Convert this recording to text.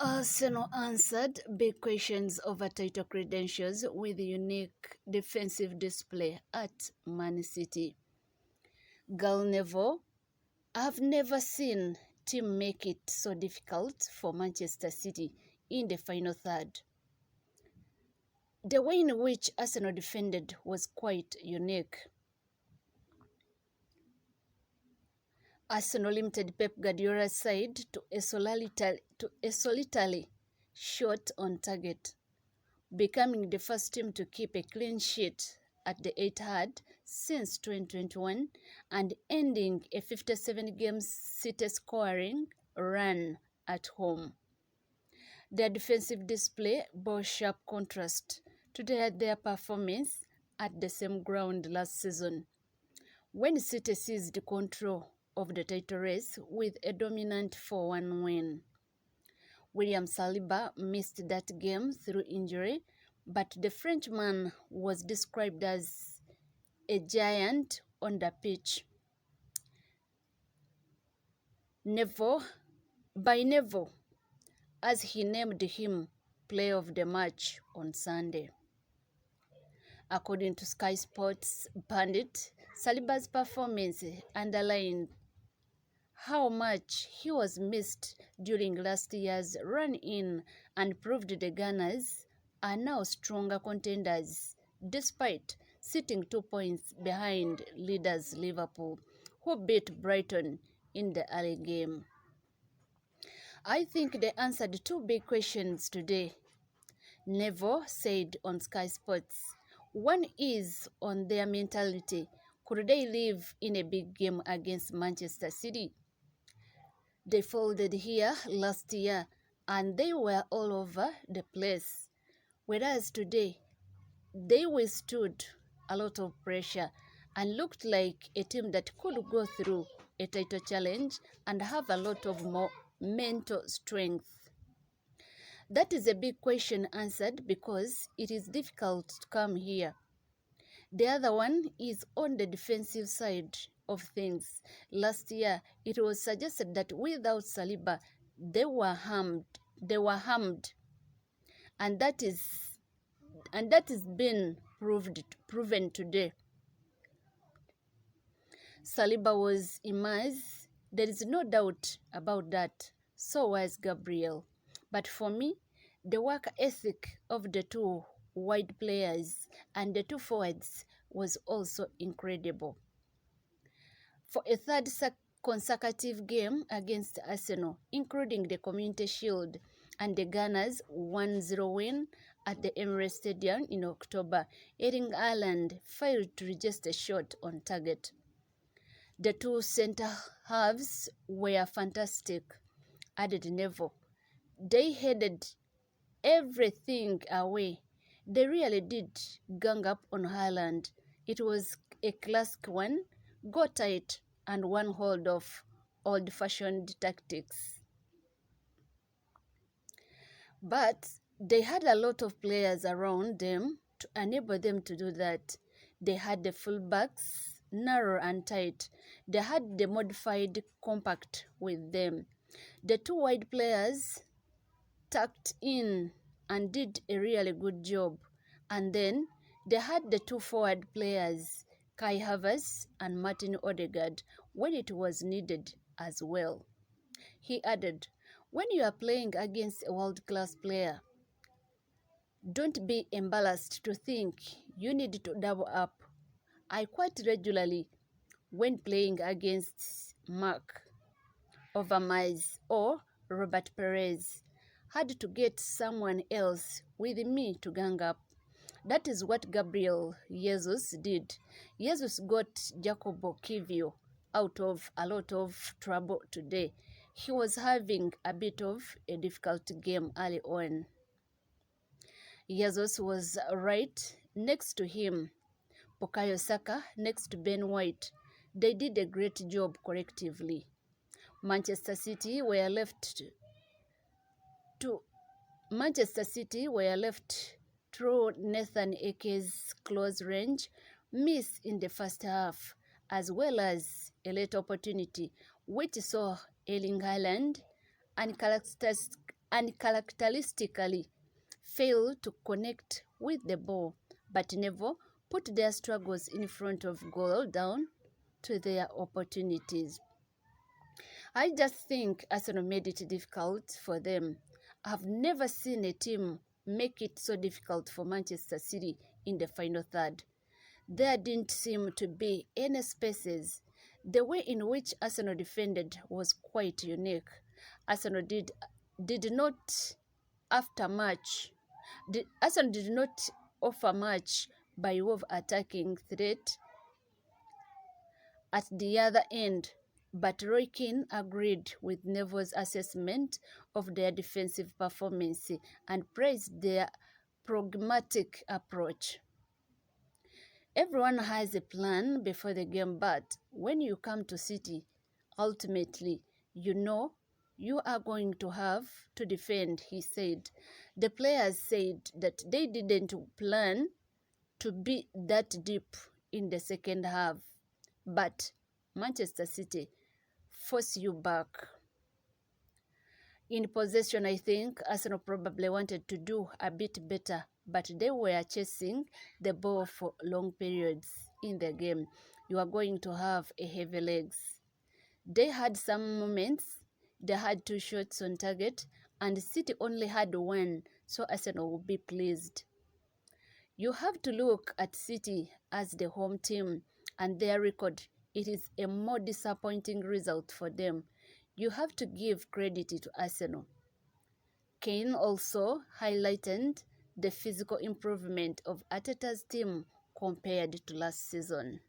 Arsenal answered big questions over title credentials with unique defensive display at Man City. Gal Neville, I've never seen team make it so difficult for Manchester City in the final third. The way in which Arsenal defended was quite unique. Arsenal limited Pep Guardiola's side to a solitary shot on target, becoming the first team to keep a clean sheet at the Etihad since 2021 and ending a 57-game City scoring run at home. Their defensive display bore sharp contrast to their performance at the same ground last season, when City seized control of the title race with a dominant 4-1 win. William Saliba missed that game through injury, but the Frenchman was described as a giant on the pitch. Neville, as he named him player of the match on Sunday. According to Sky Sports pundit, Saliba's performance underlined how much he was missed during last year's run-in and proved the Gunners are now stronger contenders, despite sitting 2 points behind leaders Liverpool, who beat Brighton in the early game. I think they answered two big questions today, Neville said on Sky Sports. One is on their mentality. Could they live in a big game against Manchester City? They folded here last year and they were all over the place. Whereas today, they withstood a lot of pressure and looked like a team that could go through a title challenge and have a lot of more mental strength. That is a big question answered because it is difficult to come here. The other one is on the defensive side of things. Last year, it was suggested that without Saliba, they were harmed, and that is been proven today. Saliba was immersed. There is no doubt about that. So was Gabriel. But for me, the work ethic of the two wide players and the two forwards was also incredible. For a third consecutive game against Arsenal, including the Community Shield and the Gunners' 1-0 win at the Emirates Stadium in October, Erling Haaland failed to register a shot on target. The two centre halves were fantastic, added Neville. They headed everything away. They really did gang up on Haaland. It was a classic one, go tight and one hold of old-fashioned tactics. But they had a lot of players around them to enable them to do that. They had the fullbacks, narrow and tight. They had the modified compact with them. The two wide players tucked in and did a really good job. And then they had the two forward players, Kai Havertz and Martin Odegaard, when it was needed as well. He added, when you are playing against a world-class player, don't be embarrassed to think you need to double up. I quite regularly, when playing against Mark Overmars or Robert Perez, had to get someone else with me to gang up. That is what Gabriel Jesus did. Jesus got Jacobo Kivio out of a lot of trouble today. He was having a bit of a difficult game early on. Jesus was right next to him. Bukayo Saka next to Ben White. They did a great job collectively. Manchester City were left through Nathan Ake's close range miss in the first half, as well as a late opportunity, which saw Erling Haaland uncharacteristically fail to connect with the ball, but never put their struggles in front of goal down to their opportunities. I just think Arsenal made it difficult for them. I've never seen a team make it so difficult for Manchester City in the final third. There didn't seem to be any spaces. The way in which Arsenal defended was quite unique. Arsenal did not after much. Arsenal did not offer much by way of attacking threat at the other end, but Roy Keane agreed with Neville's assessment of their defensive performance and praised their pragmatic approach. Everyone has a plan before the game, but when you come to City, ultimately, you know you are going to have to defend, he said. The players said that they didn't plan to be that deep in the second half, but Manchester City force you back. In possession, I think Arsenal probably wanted to do a bit better, but they were chasing the ball for long periods in the game. You are going to have a heavy legs. They had some moments, they had 2 shots on target, and City only had 1, so Arsenal will be pleased. You have to look at City as the home team and their record. It is a more disappointing result for them. You have to give credit to Arsenal. Kane also highlighted the physical improvement of Arteta's team compared to last season.